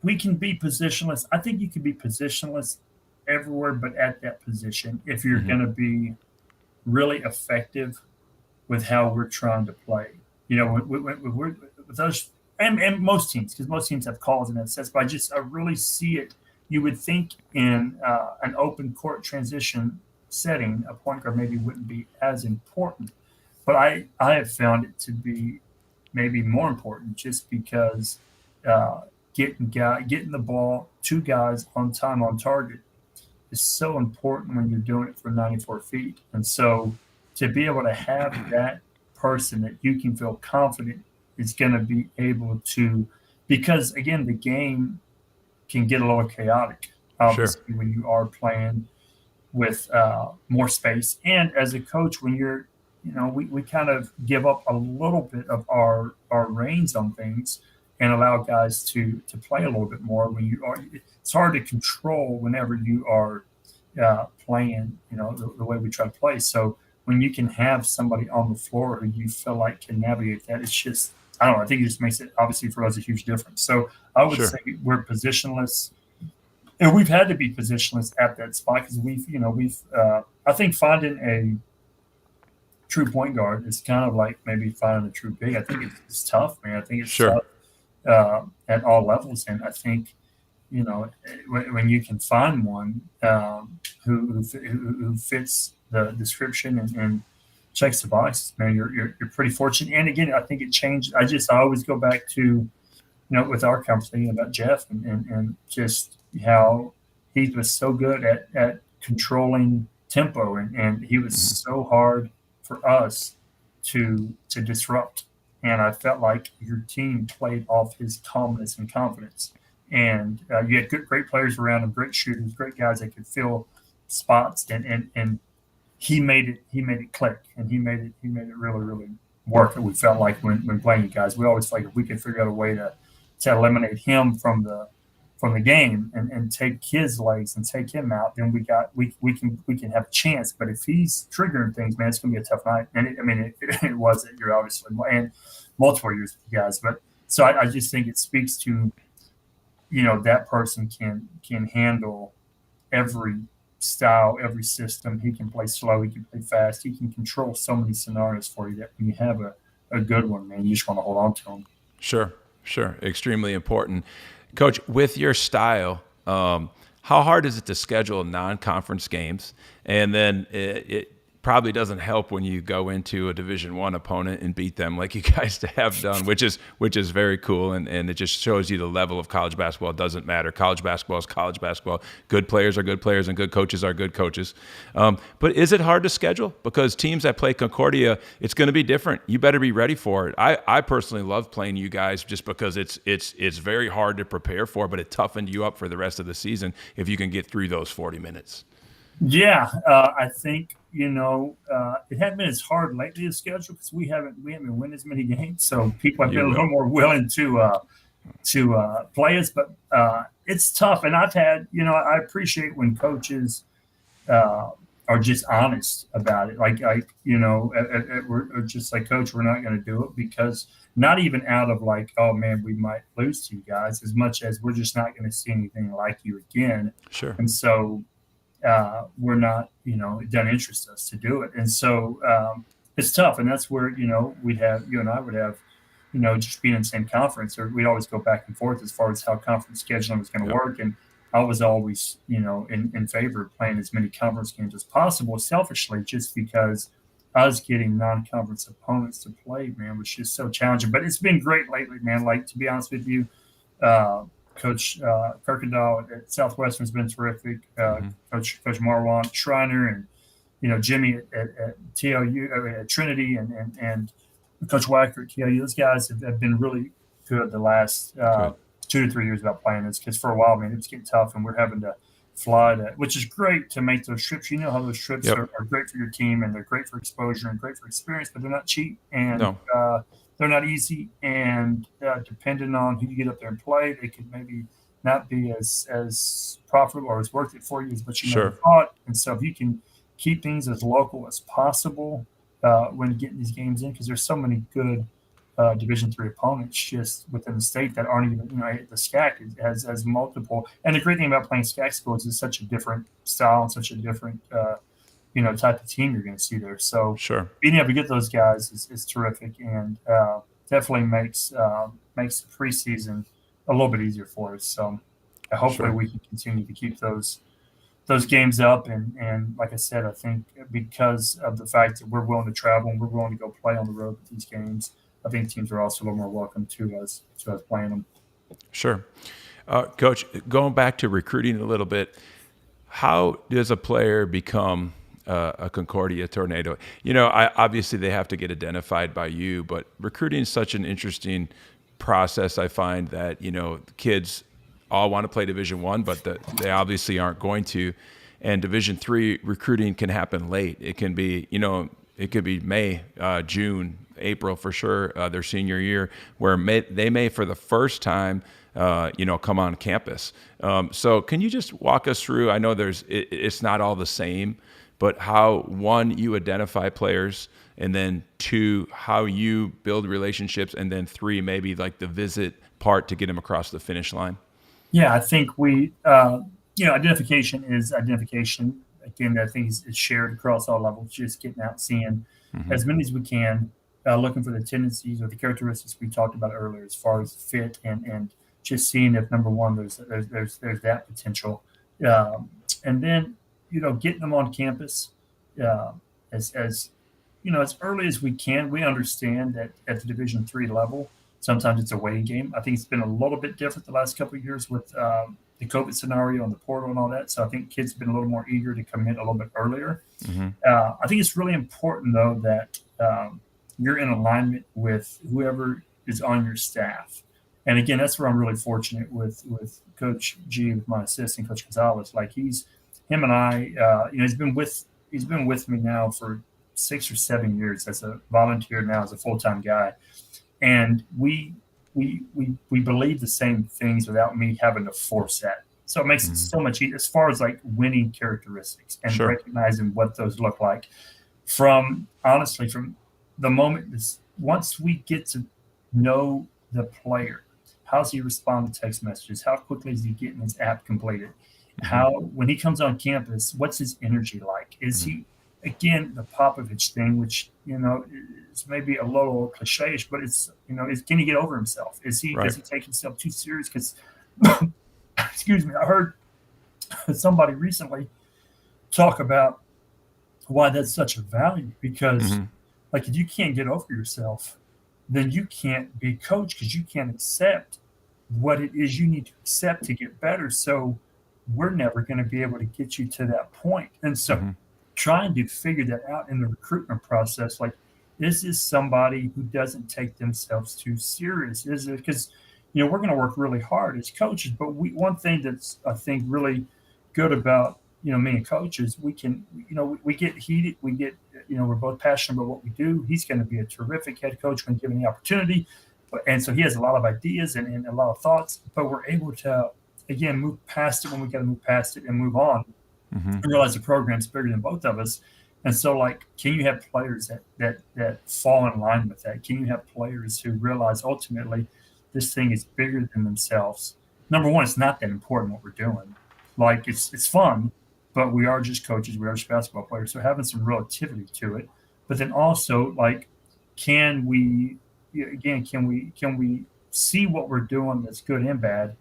B: We can be positionless. I think you can be positionless everywhere but at that position if you're going to be really effective with how we're trying to play. With us and most teams, because most teams have calls in that sense, but I really see it. You would think in an open court transition setting, a point guard maybe wouldn't be as important, but I have found it to be maybe more important just because getting the ball 2 guys on time on target is so important when you're doing it for 94 feet. And so to be able to have that person that you can feel confident is going to be able to, because again, the game can get a little chaotic, obviously, when you are playing with more space. And as a coach, when you're, we kind of give up a little bit of our reins on things and allow guys to play a little bit more. It's hard to control whenever you are playing, the way we try to play. So when you can have somebody on the floor who you feel like can navigate that, it's just, I don't know, I think it just makes it obviously for us a huge difference. So I would say we're positionless, and we've had to be positionless at that spot because I think finding a true point guard is kind of like maybe finding a true big. I think it's tough, man. I think it's tough at all levels, and I think when you can find one who fits the description and checks the boxes, man, you're pretty fortunate. And again, I think it changed. I always go back to with our conversation about Jeff and just how he was so good at controlling tempo, and he was so hard for us to disrupt. And I felt like your team played off his calmness and confidence. And you had great players around him, great shooters, great guys that could fill spots. And he made it click, and he made it really, really work. And we felt like when playing you guys, we always felt like if we could figure out a way to eliminate him from the from the game and take his legs and take him out, then we can have a chance. But if he's triggering things, man, it's going to be a tough night. And it was that you're obviously and multiple years with you guys. But so I just think it speaks to, that person can handle every style, every system. He can play slow, he can play fast, he can control so many scenarios for you that when you have a good one, man, you just want to hold on to him.
A: Sure. Extremely important. Coach, with your style, how hard is it to schedule non-conference games? And then it probably doesn't help when you go into a Division I opponent and beat them like you guys have done, which is very cool. And it just shows you the level of college basketball. It doesn't matter. College basketball is college basketball. Good players are good players and good coaches are good coaches. But is it hard to schedule? Because teams that play Concordia, it's going to be different. You better be ready for it. I personally love playing you guys just because it's very hard to prepare for, but it toughened you up for the rest of the season if you can get through those 40 minutes.
B: Yeah, I think it hasn't been as hard lately to schedule because we haven't been winning as many games, so people have been a little more willing to play us. But it's tough, and I've had I appreciate when coaches are just honest about it. We're just like, Coach, we're not going to do it, because not even out of like, oh man, we might lose to you guys, as much as we're just not going to see anything like you again.
A: Sure.
B: And so we're not, it doesn't interest us to do it. And so it's tough. And that's where, we'd have, you and I would have, just being in the same conference, or we'd always go back and forth as far as how conference scheduling was going to work. And I was always, in favor of playing as many conference games as possible, selfishly, just because us getting non-conference opponents to play, man, was just so challenging. But it's been great lately, man. Like, to be honest with you, Coach Kirkendall at Southwestern has been terrific. Coach Marwan Schreiner and Jimmy at TLU, at Trinity, and Coach Wacker at TLU. Those guys have been really good the last 2 to 3 years about playing this, because for a while, man, it was getting tough, and we're having to fly which is great to make those trips. You know how those trips are great for your team, and they're great for exposure and great for experience, but they're not cheap, and they're not easy, and depending on who you get up there and play, they could maybe not be as profitable or as worth it for you as what you never thought. And so if you can keep things as local as possible when getting these games in, because there's so many good Division III opponents just within the state that aren't even, the SCAC has multiple. And the great thing about playing SCAC schools is such a different style and such a different type of team you're going to see there. So being able to get those guys is terrific, and definitely makes the preseason a little bit easier for us. So hopefully we can continue to keep those games up. And like I said, I think because of the fact that we're willing to travel and we're willing to go play on the road with these games, I think teams are also a little more welcome to us playing them.
A: Sure. Coach, going back to recruiting a little bit, how does a player become a Concordia Tornado? Obviously they have to get identified by you, but recruiting is such an interesting process. I find that, kids all want to play Division I, but they obviously aren't going to. And Division III recruiting can happen late. It can be, it could be May, June, April for sure, their senior year, where they may for the first time come on campus. So can you just walk us through? I know it's not all the same, but how, one, you identify players, and then two, how you build relationships, and then three, maybe like the visit part to get them across the finish line.
B: Yeah, I think identification is identification. Again, I think it's shared across all levels, just getting out, seeing as many as we can, looking for the tendencies or the characteristics we talked about earlier as far as fit, and just seeing if, number one, there's that potential. And then, getting them on campus as early as we can. We understand that at the Division III level, sometimes it's a waiting game. I think it's been a little bit different the last couple of years with the COVID scenario and the portal and all that. So I think kids have been a little more eager to come in a little bit earlier. I think it's really important, though, that you're in alignment with whoever is on your staff. And again, that's where I'm really fortunate with Coach G, with my assistant, Coach Gonzalez. Like him and I, he's been with me now for 6 or 7 years as a volunteer, now as a full-time guy. And we we believe the same things without me having to force that. So it makes it so much easier as far as like winning characteristics and recognizing what those look like. From the moment once we get to know the player, how's he respond to text messages? How quickly is he getting his app completed? How, when he comes on campus, what's his energy like? Is he, again, the Popovich thing, which, is maybe a little cliche-ish, but it's, can he get over himself? Does he take himself too serious? Because, excuse me, I heard somebody recently talk about why that's such a value, because like if you can't get over yourself, then you can't be coached, because you can't accept what it is you need to accept to get better. So we're never going to be able to get you to that point. And so trying to figure that out in the recruitment process, like, is this somebody who doesn't take themselves too serious? Is it because, we're going to work really hard as coaches, but one thing that's, I think, really good about, me and coaches, we can, we get heated, we're both passionate about what we do. He's going to be a terrific head coach when given the opportunity. And so he has a lot of ideas and a lot of thoughts, but we're able to, again, move past it when we got to move past it and move on and realize the program's bigger than both of us. And so, like, can you have players that fall in line with that? Can you have players who realize ultimately this thing is bigger than themselves? Number one, it's not that important what we're doing. Like, it's fun, but we are just coaches. We are just basketball players. So having some relativity to it. But then also, like, can we see what we're doing that's good and bad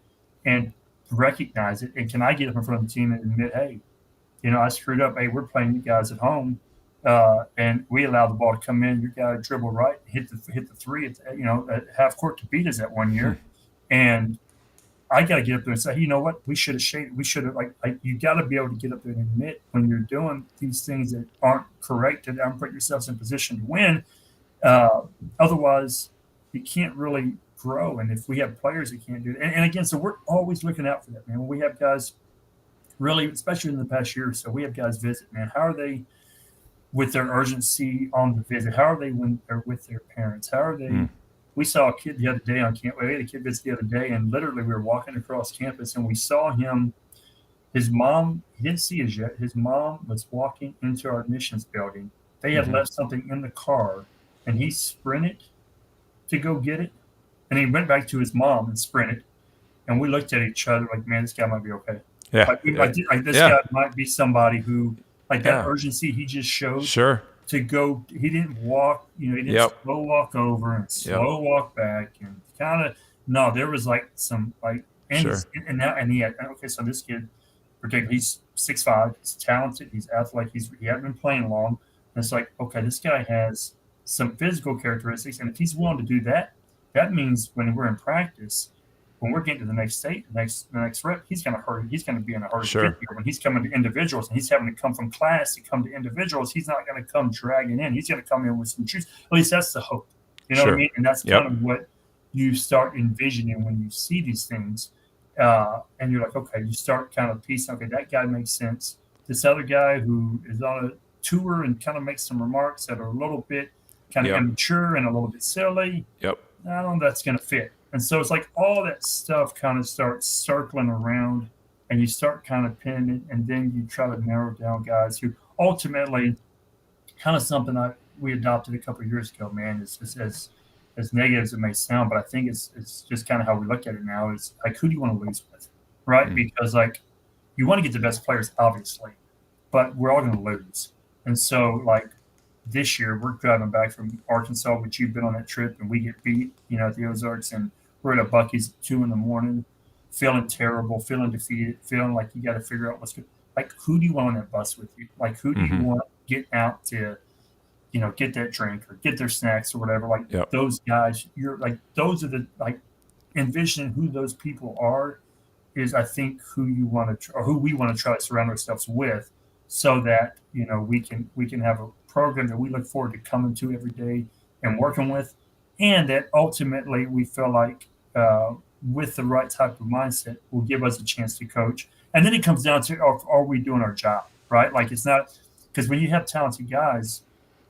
B: and recognize it? And can I get up in front of the team and admit, hey, I screwed up. Hey, we're playing you guys at home, and we allowed the ball to come in. You got to dribble right, hit the three at half court to beat us that one year. And I got to get up there and say, hey, you know what? We should have shaded. We should have, like you got to be able to get up there and admit when you're doing these things that aren't correct and put yourselves in position to win. Otherwise, you can't really grow. And if we have players that can't do it, and again, so we're always looking out for that, man. When we have guys, really, especially in the past year or so, we have guys visit, man. How are they with their urgency on the visit? How are they when they're with their parents? How are they? We saw a kid the other day on campus. We had a kid visit the other day, and literally we were walking across campus, and we saw him. His mom, he didn't see us yet. His mom was walking into our admissions building. They had left something in the car, and he sprinted to go get it. And he went back to his mom and sprinted. And we looked at each other like, man, this guy might be okay.
A: Yeah.
B: This guy might be somebody who, like, that urgency he just showed to go. He didn't walk, he didn't slow walk over and slow walk back and kind of, no, there was like some, like, and he had, okay, so this kid, particularly, he's 6'5", he's talented, he's athletic, he hadn't been playing long. And it's like, okay, this guy has some physical characteristics. And if he's willing to do that, that means when we're in practice, when we're getting to the next state, the next rep, he's going to hurry. He's going to be in a hurry to get here. When he's coming to individuals and he's having to come from class to come to individuals, he's not going to come dragging in. He's going to come in with some truth. At least that's the hope. You know what I mean? And that's kind of what you start envisioning when you see these things. And you're like, okay, you start kind of piecing, okay, that guy makes sense. This other guy who is on a tour and kind of makes some remarks that are a little bit kind of immature and a little bit silly. I don't know if that's going to fit. And so it's like all that stuff kind of starts circling around, and you start kind of pinning it, and then you try to narrow down guys who ultimately, kind of something we adopted a couple of years ago, man, is as negative as it may sound, but I think it's just kind of how we look at it now is like, who do you want to lose with, right? Because, like, you want to get the best players, obviously, but we're all going to lose. And so, like, this year we're driving back from Arkansas, which you've been on that trip, and we get beat, at the Ozarks, and we're at a Buc-ee's at 2 a.m, feeling terrible, feeling defeated, feeling like you got to figure out what's good. Like, who do you want on that bus with you? Like, who do you want to get out to, get that drink or get their snacks or whatever? Like, those guys, you're like, those are the, like, envisioning who those people are is, I think, who you want to, or who we want to try to surround ourselves with, so that, we can have a program that we look forward to coming to every day and working with, and that ultimately we feel like with the right type of mindset will give us a chance to coach. And then it comes down to, are we doing our job, right? Like, it's not, because when you have talented guys,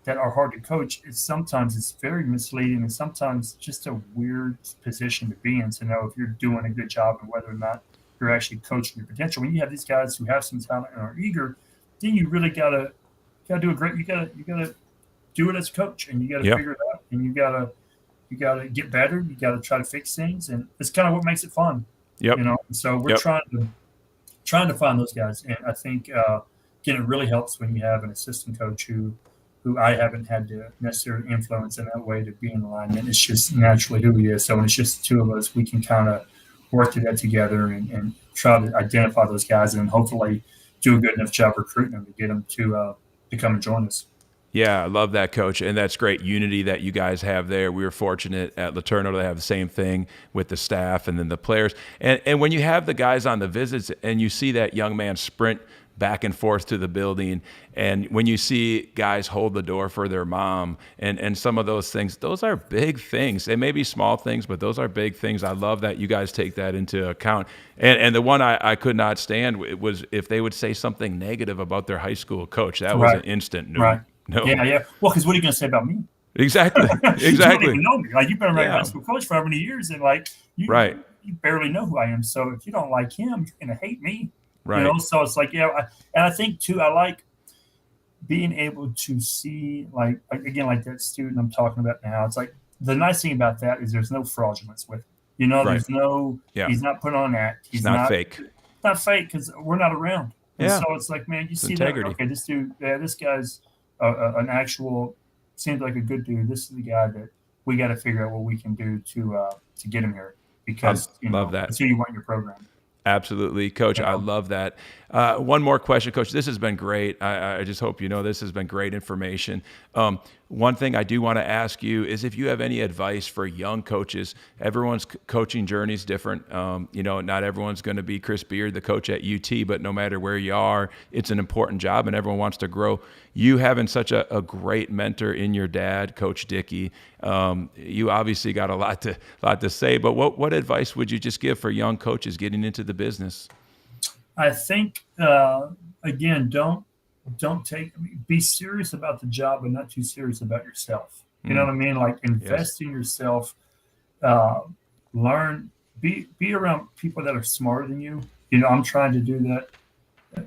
B: that are hard to coach, sometimes it's very misleading and sometimes just a weird position to be in to know if you're doing a good job and whether or not you're actually coaching your potential. When you have these guys who have some talent and are eager, then you really gotta do a great. You gotta do it as a coach, and you gotta
A: Yep.
B: figure it out, and you gotta get better. You gotta try to fix things, and it's kind of what makes it fun.
A: Yep.
B: So we're
A: Yep.
B: trying to find those guys, and I think again, it really helps when you have an assistant coach who I haven't had to necessarily influence in that way to be in alignment. It's just naturally who he is. So when it's just the two of us, we can kind of work through that together and try to identify those guys and hopefully do a good enough job recruiting them to get them to come and join us.
A: Yeah, I love that, Coach, and that's great unity that you guys have there. We were fortunate at Laterno to have the same thing with the staff and then the players. And when you have the guys on the visits and you see that young man sprint back and forth to the building, and when you see guys hold the door for their mom and some of those things, those are big things. They may be small things, but those are big things. I love that you guys take that into account. And the one I could not stand was if they would say something negative about their high school coach. That was an instant no.
B: Right.
A: No.
B: Yeah. Well, because what are you going to say about me?
A: Exactly.
B: You don't even know me. Like, you've been around high school coach for how many years, and like you barely know who I am. So if you don't like him, you're going to hate me.
A: Right.
B: So it's like, and I think too, I like being able to see, like again, like that student I'm talking about now. It's like the nice thing about that is there's no fraudulence with it. There's no. Yeah. He's not putting on an act. He's
A: not fake.
B: It's not fake because we're not around. And
A: yeah.
B: So it's like, man, you see
A: integrity.
B: that? Okay, this dude, this guy's an actual, seems like a good dude. This is the guy that we got to figure out what we can do to get him here, because
A: love that.
B: That's who you want in your program.
A: Absolutely, Coach. I love that. One more question, Coach. This has been great. I just hope you know this has been great information. One thing I do want to ask you is if you have any advice for young coaches. Everyone's coaching journey is different. Not everyone's going to be Chris Beard, the coach at UT, but no matter where you are, it's an important job and everyone wants to grow. You having such a great mentor in your dad, Coach Dickey, you obviously got a lot to say, but what advice would you just give for young coaches getting into the business?
B: I think, again, be serious about the job, but not too serious about yourself. You know what I mean? Like, invest in yourself, learn, be around people that are smarter than you. I'm trying to do that.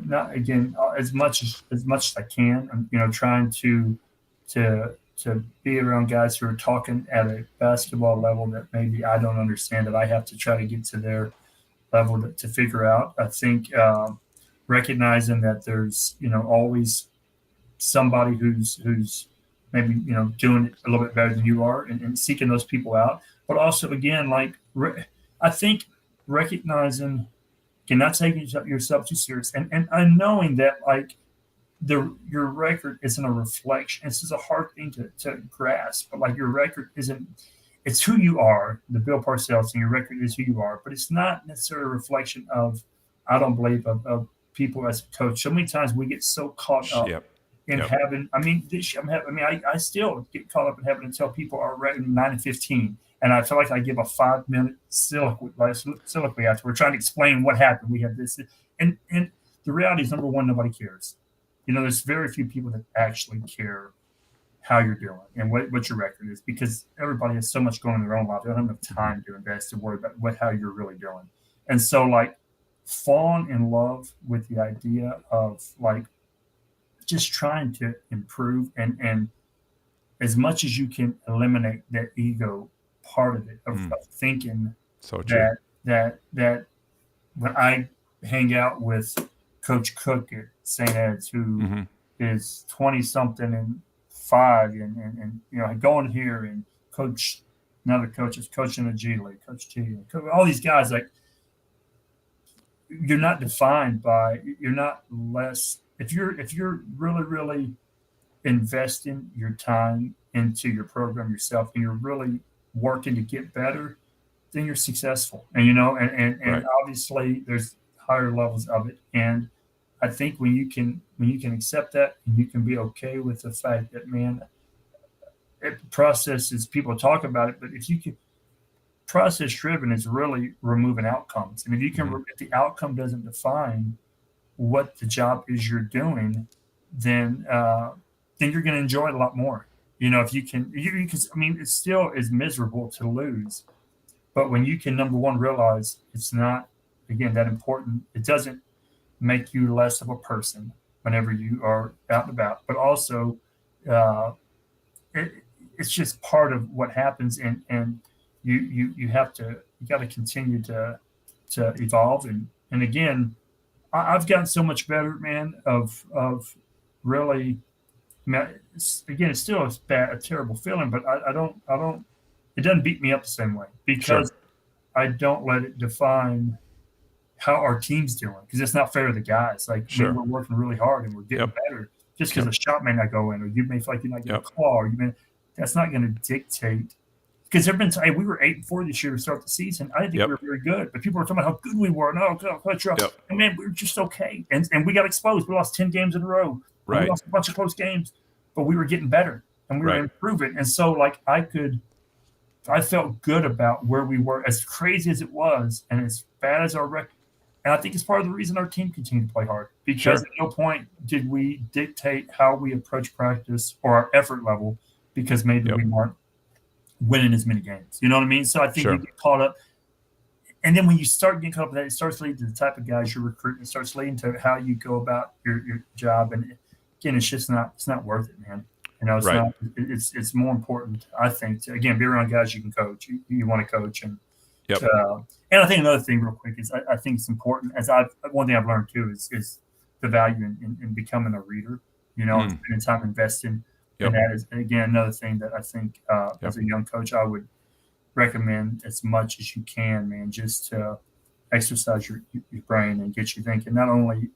B: Not again, as much as I can. I'm, trying to be around guys who are talking at a basketball level that maybe I don't understand, that I have to try to get to their level to figure out. I think recognizing that there's always somebody who's maybe doing it a little bit better than you are, and seeking those people out. But also, again, like I think recognizing, not taking yourself too serious, and knowing that like your record isn't a reflection. This is a hard thing to grasp, but like your record isn't. It's who you are, the Bill Parcells, and your record is who you are, but it's not necessarily a reflection of, I don't believe, of people as a coach. So many times we get so caught up in having, I still get caught up in having to tell people our record 9-15. And I feel like I give a 5-minute soliloquy after we're trying to explain what happened. We had this. And the reality is, number one, nobody cares. There's very few people that actually care how you're doing and what your record is, because everybody has so much going on in their own life. They don't have enough time to invest to worry about how you're really doing. And so, like, fall in love with the idea of like just trying to improve, and as much as you can eliminate that ego part of it, of thinking that when I hang out with Coach Cook at St. Ed's, who is 20 something and 5, and going here, and another coach is coaching a G League, Coach T, all these guys, like, you're not defined by, you're not less, if you're really, really investing your time into your program yourself, and you're really working to get better, then you're successful. And obviously there's higher levels of it. And I think when you can accept that, and you can be okay with the fact that, man, process is, people talk about it, but if you can, process driven is really removing outcomes. And if you can, if the outcome doesn't define what the job is you're doing, then then you're going to enjoy it a lot more. If you can, I mean, it still is miserable to lose, but when you can, number one, realize it's not, again, that important. It doesn't make you less of a person whenever you are out and about, but also it's just part of what happens, and you got to continue to evolve, and again, I've gotten so much better, man, of really. I mean, again, it's still a terrible feeling, but I don't. It doesn't beat me up the same way because I don't let it define how our team's doing, because it's not fair to the guys. Like, we're working really hard and we're getting better. Just because a shot may not go in, or you may feel like you're not getting a call, or that's not going to dictate. Because there have been times we were 8-4 this year to start the season. I didn't think we were very good, but people were talking about how good we were. No, and man, we were just okay, and we got exposed. We lost 10 games in a row.
A: Right.
B: We lost a bunch of close games, but we were getting better and we were improving. And so, like, I felt good about where we were, as crazy as it was, and as bad as our record. And I think it's part of the reason our team continued to play hard, because at no point did we dictate how we approach practice or our effort level, because maybe we weren't winning as many games. You know what I mean? So I think you get caught up. And then when you start getting caught up with that, it starts leading to the type of guys you're recruiting. It starts leading to how you go about your job. And again, it's not worth it, man. It's not. It's more important, I think, to, again, be around guys you can coach. You want to coach, and and I think another thing, real quick, is I think it's important. One thing I've learned too is the value in becoming a reader. And spending time investing. And that is, again, another thing that I think as a young coach I would recommend as much as you can, man, just to exercise your brain and get you thinking, not only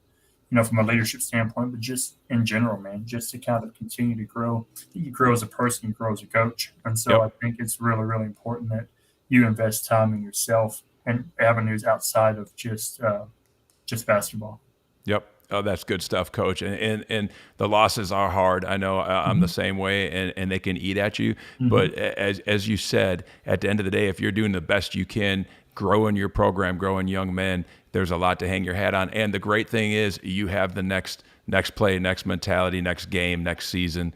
B: from a leadership standpoint, but just in general, man, just to kind of continue to grow. You grow as a person, you grow as a coach. And so I think it's really, really important that you invest time in yourself and avenues outside of just basketball.
A: Yep. Oh, that's good stuff, Coach. And the losses are hard. I know I'm the same way, and they can eat at you. But as you said, at the end of the day, if you're doing the best you can, growing your program, growing young men, there's a lot to hang your hat on. And the great thing is you have the next play, next mentality, next game, next season.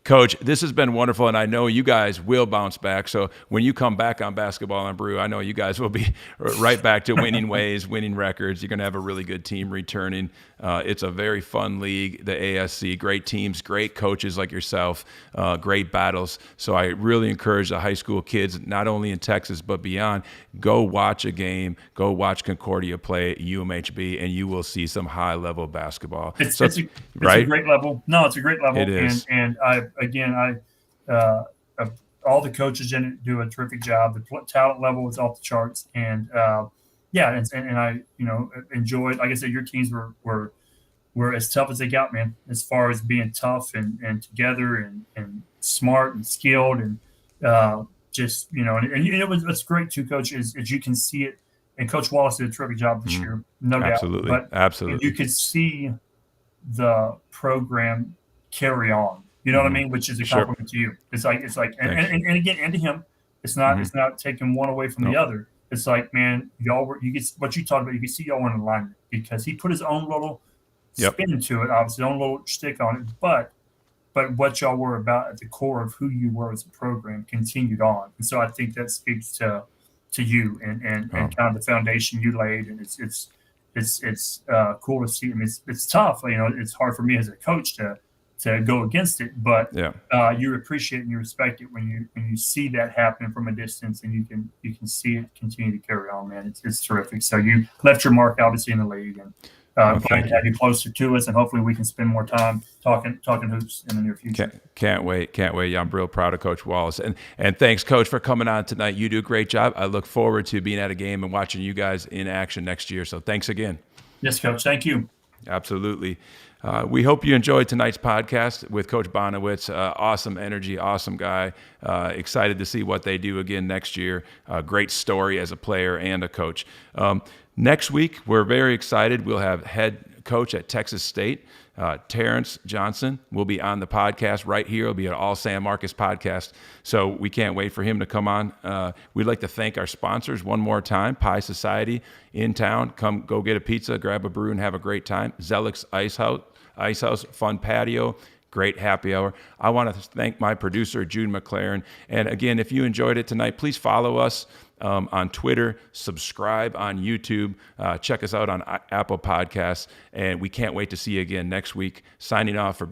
A: Coach, this has been wonderful, and I know you guys will bounce back. So when you come back on Basketball and Brew, I know you guys will be right back to winning ways, winning records. You're going to have a really good team returning. It's a very fun league, the ASC. Great teams, great coaches like yourself, great battles. So I really encourage the high school kids, not only in Texas but beyond, go watch a game, go watch Concordia play UMHB, and you will see some high-level basketball.
B: It's a great level. No, it's a great level.
A: It is.
B: And all the coaches in it do a terrific job. The talent level is off the charts, and I enjoyed. Like I said, your teams were as tough as they got, man. As far as being tough and together and smart and skilled, and what's great too, Coach, is you can see it. And Coach Wallace did a terrific job this year, no doubt.
A: Absolutely.
B: You could see the program carry on. You know what I mean? Which is a compliment to you. It's like, and again, and to him, it's not taking one away from the other. It's like, man, you get what you talked about. You can see y'all were in alignment, because he put his own little spin into it, obviously, his own little stick on it. But what y'all were about at the core of who you were as a program continued on. And so I think that speaks to you and kind of the foundation you laid. And it's cool to see. I mean, it's tough. It's hard for me as a coach to go against it, but you appreciate and you respect it when you see that happening from a distance, and you can see it continue to carry on, man. It's terrific. So you left your mark, obviously, in the league, and glad to have you closer to us, and hopefully we can spend more time talking hoops in the near future.
A: Can't wait. Yeah, I'm real proud of Coach Wallace, and thanks, Coach, for coming on tonight. You do a great job. I look forward to being at a game and watching you guys in action next year. So thanks again.
B: Yes, Coach. Thank you.
A: Absolutely. We hope you enjoyed tonight's podcast with Coach Bonewitz. Awesome energy, awesome guy. Excited to see what they do again next year. Great story as a player and a coach. Next week, we're very excited. We'll have head coach at Texas State, Terrence Johnson, will be on the podcast right here. It'll be an All San Marcos podcast. So we can't wait for him to come on. We'd like to thank our sponsors one more time. Pie Society in town. Come go get a pizza, grab a brew, and have a great time. Zelix Ice House, fun patio. great happy hour. I want to thank my producer, Jude McLaren. And again, if you enjoyed it tonight, please follow us on Twitter, subscribe on YouTube, check us out on Apple Podcasts, and we can't wait to see you again next week. Signing off for